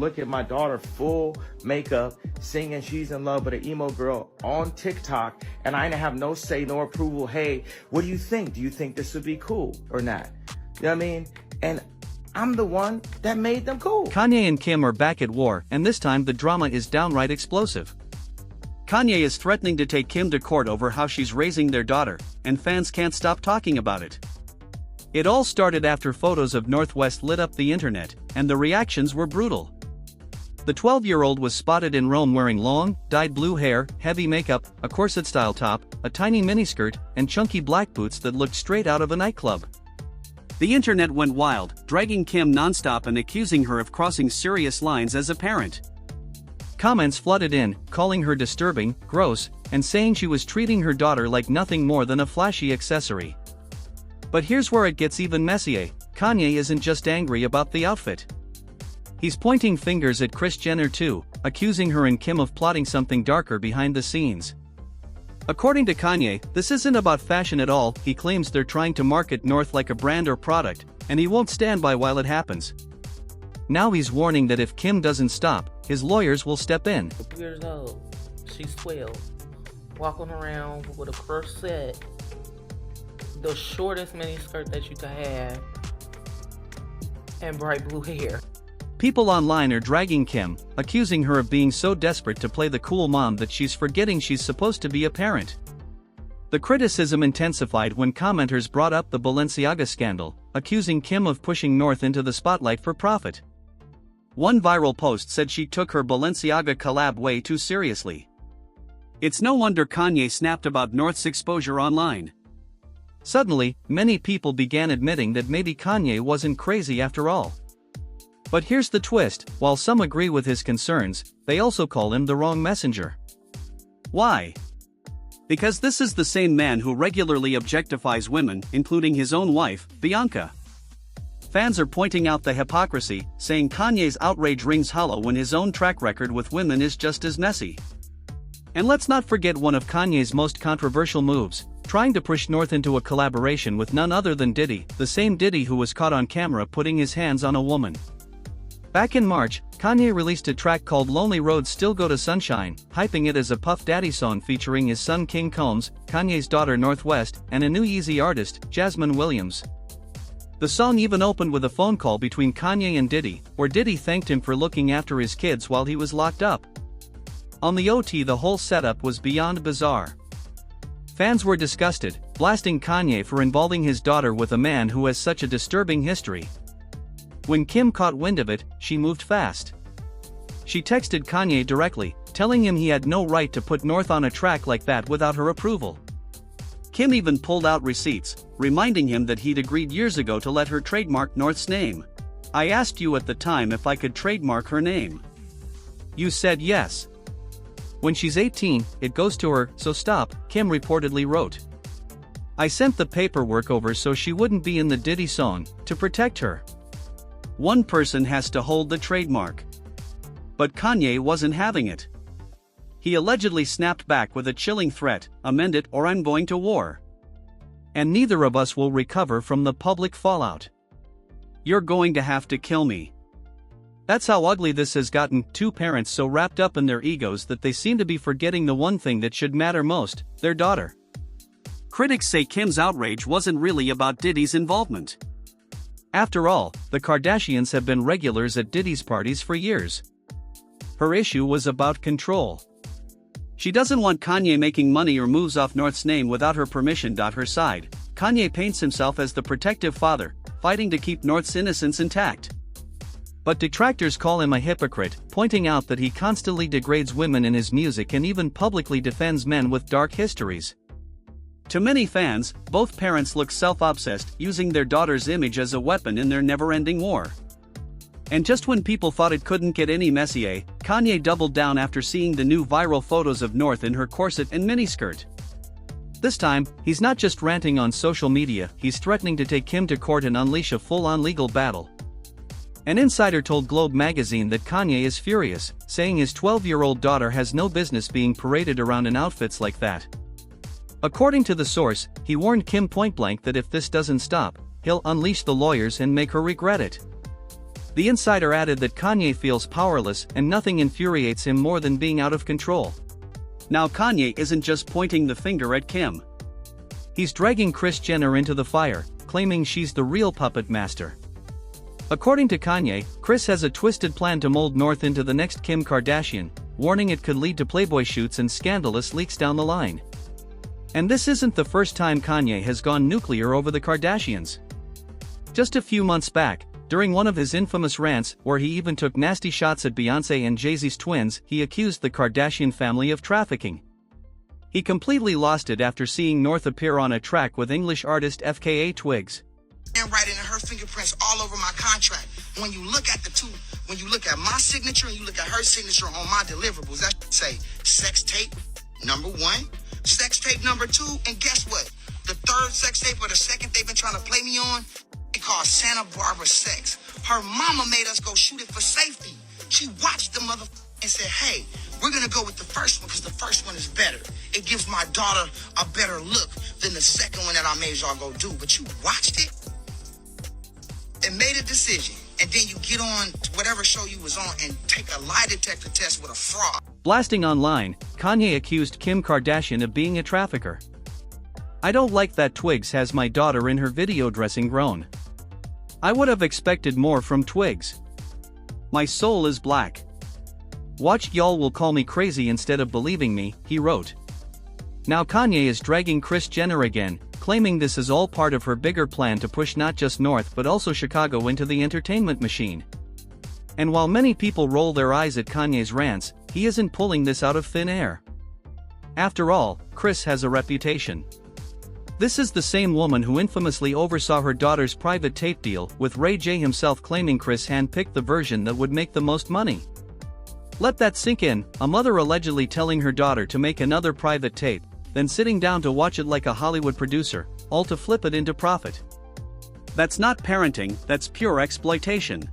look at my daughter full makeup, singing She's in Love with an emo girl on TikTok, and I didn't have no say, no approval. Hey, what do you think? Do you think this would be cool or not? You know what I mean? And I'm the one that made them cool. Kanye and Kim are back at war, and this time the drama is downright explosive. Kanye is threatening to take Kim to court over how she's raising their daughter, and fans can't stop talking about it. It all started after photos of North West lit up the internet, and the reactions were brutal. The 12-year-old was spotted in Rome wearing long, dyed blue hair, heavy makeup, a corset-style top, a tiny miniskirt, and chunky black boots that looked straight out of a nightclub. The internet went wild, dragging Kim nonstop and accusing her of crossing serious lines as a parent. Comments flooded in, calling her disturbing, gross, and saying she was treating her daughter like nothing more than a flashy accessory. But here's where it gets even messier. Kanye isn't just angry about the outfit. He's pointing fingers at Kris Jenner too, accusing her and Kim of plotting something darker behind the scenes. According to Kanye, this isn't about fashion at all. He claims they're trying to market North like a brand or product, and he won't stand by while it happens. Now he's warning that if Kim doesn't stop, his lawyers will step in. Years old, she's 12, walking around with a corset, the shortest miniskirt that you could have, and bright blue hair. People online are dragging Kim, accusing her of being so desperate to play the cool mom that she's forgetting she's supposed to be a parent. The criticism intensified when commenters brought up the Balenciaga scandal, accusing Kim of pushing North into the spotlight for profit. One viral post said she took her Balenciaga collab way too seriously. It's no wonder Kanye snapped about North's exposure online. Suddenly, many people began admitting that maybe Kanye wasn't crazy after all. But here's the twist: while some agree with his concerns, they also call him the wrong messenger. Why? Because this is the same man who regularly objectifies women, including his own wife, Bianca. Fans are pointing out the hypocrisy, saying Kanye's outrage rings hollow when his own track record with women is just as messy. And let's not forget one of Kanye's most controversial moves, trying to push North into a collaboration with none other than Diddy, the same Diddy who was caught on camera putting his hands on a woman. Back in March, Kanye released a track called Lonely Roads Still Go to Sunshine, hyping it as a Puff Daddy song featuring his son King Combs, Kanye's daughter North West, and a new Yeezy artist, Jasmine Williams. The song even opened with a phone call between Kanye and Diddy, where Diddy thanked him for looking after his kids while he was locked up. On the OT, the whole setup was beyond bizarre. Fans were disgusted, blasting Kanye for involving his daughter with a man who has such a disturbing history. When Kim caught wind of it, she moved fast. She texted Kanye directly, telling him he had no right to put North on a track like that without her approval. Kim even pulled out receipts, reminding him that he'd agreed years ago to let her trademark North's name. "I asked you at the time if I could trademark her name. You said yes. When she's 18, it goes to her, so stop," Kim reportedly wrote. "I sent the paperwork over so she wouldn't be in the Diddy song, to protect her. One person has to hold the trademark." But Kanye wasn't having it. He allegedly snapped back with a chilling threat: "Amend it or I'm going to war. And neither of us will recover from the public fallout. You're going to have to kill me." That's how ugly this has gotten, two parents so wrapped up in their egos that they seem to be forgetting the one thing that should matter most: their daughter. Critics say Kim's outrage wasn't really about Diddy's involvement. After all, the Kardashians have been regulars at Diddy's parties for years. Her issue was about control. She doesn't want Kanye making money or moves off North's name without her permission. Her side, Kanye paints himself as the protective father, fighting to keep North's innocence intact. But detractors call him a hypocrite, pointing out that he constantly degrades women in his music and even publicly defends men with dark histories. To many fans, both parents look self-obsessed, using their daughter's image as a weapon in their never-ending war. And just when people thought it couldn't get any messier, Kanye doubled down after seeing the new viral photos of North in her corset and miniskirt. This time, he's not just ranting on social media, he's threatening to take Kim to court and unleash a full-on legal battle. An insider told Globe magazine that Kanye is furious, saying his 12-year-old daughter has no business being paraded around in outfits like that. According to the source, he warned Kim point-blank that if this doesn't stop, he'll unleash the lawyers and make her regret it. The insider added that Kanye feels powerless and nothing infuriates him more than being out of control. Now Kanye isn't just pointing the finger at Kim. He's dragging Kris Jenner into the fire, claiming she's the real puppet master. According to Kanye, Kris has a twisted plan to mold North into the next Kim Kardashian, warning it could lead to Playboy shoots and scandalous leaks down the line. And this isn't the first time Kanye has gone nuclear over the Kardashians. Just a few months back, during one of his infamous rants where he even took nasty shots at Beyoncé and Jay-Z's twins, he accused the Kardashian family of trafficking. He completely lost it after seeing North appear on a track with English artist FKA Twigs. Handwriting and her fingerprints all over my contract. When you look at the two, when you look at my signature and you look at her signature on my deliverables, that should say sex tape number 1, sex tape number 2, and guess what? The third sex tape or the second they've been trying to play me on, it called Santa Barbara Sex. Her mama made us go shoot it for safety. She watched the mother and said, hey, we're gonna go with the first one because the first one is better. It gives my daughter a better look than the second one that I made y'all go do. But you watched it and made a decision. And then you get on whatever show you was on and take a lie detector test with a fraud. Blasting online, Kanye accused Kim Kardashian of being a trafficker. I don't like that Twigs has my daughter in her video dressing grown. I would have expected more from Twigs. My soul is black. Watch, y'all will call me crazy instead of believing me, he wrote. Now Kanye is dragging Kris Jenner again, claiming this is all part of her bigger plan to push not just North but also Chicago into the entertainment machine. And while many people roll their eyes at Kanye's rants, he isn't pulling this out of thin air. After all, Kris has a reputation. This is the same woman who infamously oversaw her daughter's private tape deal, with Ray J himself claiming Kris handpicked the version that would make the most money. Let that sink in, a mother allegedly telling her daughter to make another private tape, then sitting down to watch it like a Hollywood producer, all to flip it into profit. That's not parenting, that's pure exploitation.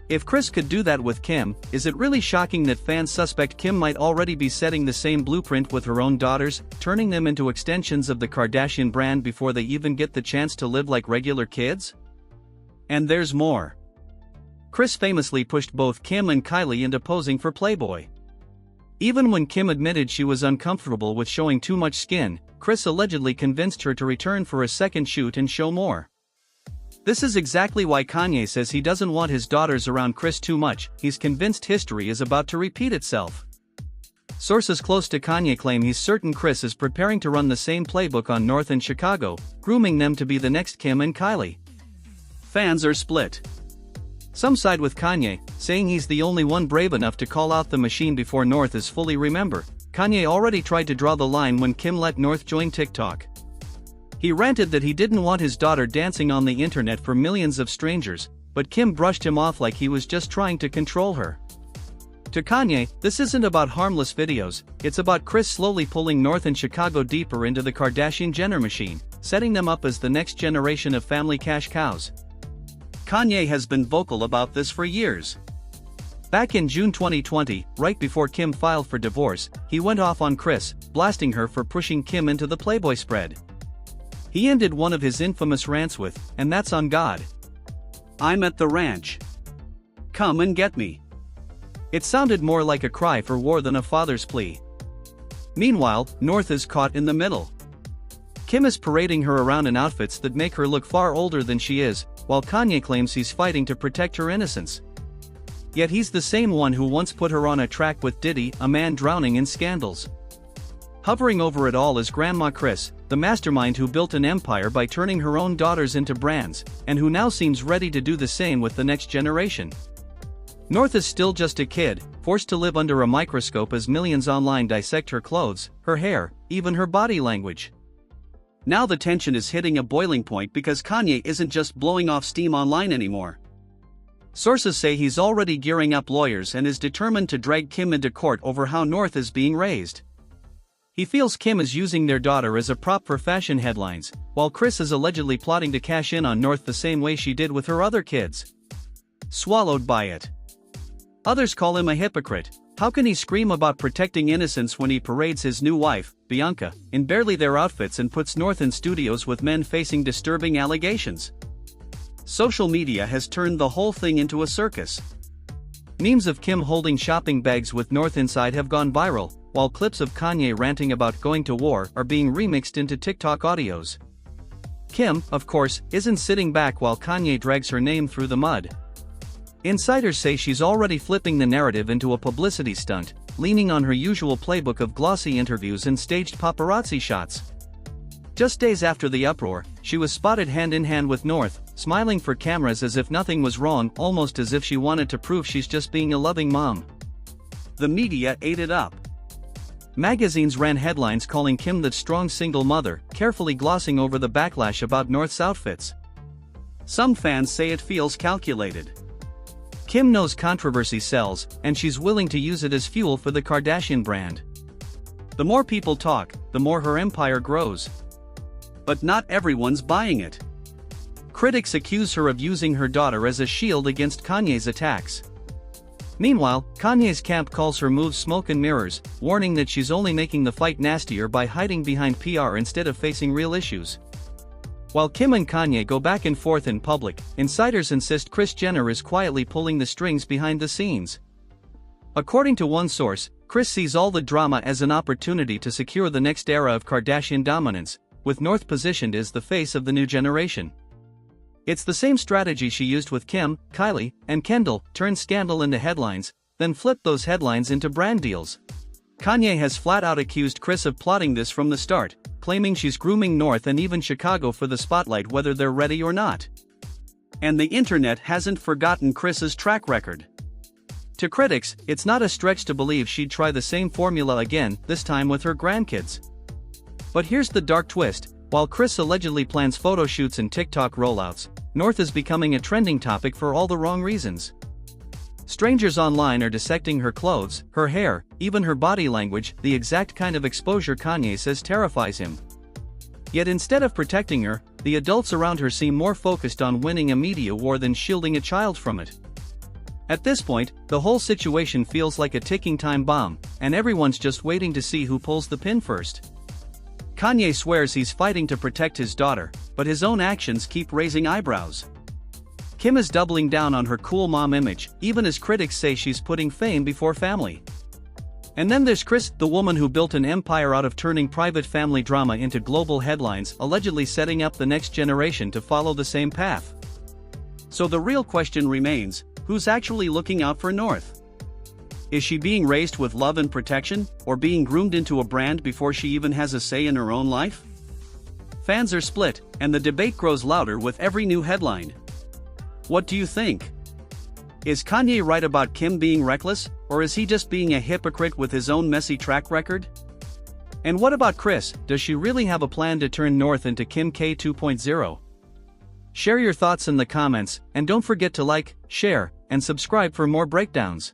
If Kris could do that with Kim, is it really shocking that fans suspect Kim might already be setting the same blueprint with her own daughters, turning them into extensions of the Kardashian brand before they even get the chance to live like regular kids? And there's more. Kris famously pushed both Kim and Kylie into posing for Playboy. Even when Kim admitted she was uncomfortable with showing too much skin, Kris allegedly convinced her to return for a second shoot and show more. This is exactly why Kanye says he doesn't want his daughters around Kris too much. He's convinced history is about to repeat itself. Sources close to Kanye claim he's certain Kris is preparing to run the same playbook on North and Chicago, grooming them to be the next Kim and Kylie. Fans are split. Some side with Kanye, saying he's the only one brave enough to call out the machine before North is fully remember. Kanye already tried to draw the line when Kim let North join TikTok. He ranted that he didn't want his daughter dancing on the internet for millions of strangers, but Kim brushed him off like he was just trying to control her. To Kanye, this isn't about harmless videos, it's about Kris slowly pulling North and Chicago deeper into the Kardashian-Jenner machine, setting them up as the next generation of family cash cows. Kanye has been vocal about this for years. Back in June 2020, right before Kim filed for divorce, he went off on Kris, blasting her for pushing Kim into the Playboy spread. He ended one of his infamous rants with, "And that's on God. I'm at the ranch. Come and get me." It sounded more like a cry for war than a father's plea. Meanwhile, North is caught in the middle. Kim is parading her around in outfits that make her look far older than she is, while Kanye claims he's fighting to protect her innocence. Yet he's the same one who once put her on a track with Diddy, a man drowning in scandals. Hovering over it all is Grandma Kris, the mastermind who built an empire by turning her own daughters into brands, and who now seems ready to do the same with the next generation. North is still just a kid, forced to live under a microscope as millions online dissect her clothes, her hair, even her body language. Now the tension is hitting a boiling point because Kanye isn't just blowing off steam online anymore. Sources say he's already gearing up lawyers and is determined to drag Kim into court over how North is being raised. He feels Kim is using their daughter as a prop for fashion headlines, while Kris is allegedly plotting to cash in on North the same way she did with her other kids. Swallowed by it. Others call him a hypocrite. How can he scream about protecting innocence when he parades his new wife, Bianca, in barely their outfits and puts North in studios with men facing disturbing allegations? social media has turned the whole thing into a circus. Memes of Kim holding shopping bags with North inside have gone viral, while clips of Kanye ranting about going to war are being remixed into TikTok audios. Kim, of course, isn't sitting back while Kanye drags her name through the mud. Insiders say she's already flipping the narrative into a publicity stunt, leaning on her usual playbook of glossy interviews and staged paparazzi shots. Just days after the uproar, she was spotted hand-in-hand with North, smiling for cameras as if nothing was wrong, almost as if she wanted to prove she's just being a loving mom. The media ate it up. Magazines ran headlines calling Kim the strong single mother, carefully glossing over the backlash about North's outfits. Some fans say it feels calculated. Kim knows controversy sells, and she's willing to use it as fuel for the Kardashian brand. The more people talk, the more her empire grows. But not everyone's buying it. Critics accuse her of using her daughter as a shield against Kanye's attacks. Meanwhile, Kanye's camp calls her moves smoke and mirrors, warning that she's only making the fight nastier by hiding behind PR instead of facing real issues. While Kim and Kanye go back and forth in public, insiders insist Kris Jenner is quietly pulling the strings behind the scenes. According to one source, Kris sees all the drama as an opportunity to secure the next era of Kardashian dominance, with North positioned as the face of the new generation. It's the same strategy she used with Kim, Kylie, and Kendall: turn scandal into headlines, then flip those headlines into brand deals. Kanye has flat out accused Kris of plotting this from the start, claiming she's grooming North and even Chicago for the spotlight whether they're ready or not. And the internet hasn't forgotten Kris's track record. To critics, it's not a stretch to believe she'd try the same formula again, this time with her grandkids. But here's the dark twist: while Kris allegedly plans photo shoots and TikTok rollouts, North is becoming a trending topic for all the wrong reasons. Strangers online are dissecting her clothes, her hair, even her body language, the exact kind of exposure Kanye says terrifies him. Yet instead of protecting her, the adults around her seem more focused on winning a media war than shielding a child from it. At this point, the whole situation feels like a ticking time bomb, and everyone's just waiting to see who pulls the pin first. Kanye swears he's fighting to protect his daughter, but his own actions keep raising eyebrows. Kim is doubling down on her cool mom image, even as critics say she's putting fame before family. And then there's Kris, the woman who built an empire out of turning private family drama into global headlines, allegedly setting up the next generation to follow the same path. So the real question remains: who's actually looking out for North? Is she being raised with love and protection, or being groomed into a brand before she even has a say in her own life? Fans are split, and the debate grows louder with every new headline. What do you think? Is Kanye right about Kim being reckless, or is he just being a hypocrite with his own messy track record? And what about Kris? Does she really have a plan to turn North into Kim K 2.0? Share your thoughts in the comments, and don't forget to like, share, and subscribe for more breakdowns.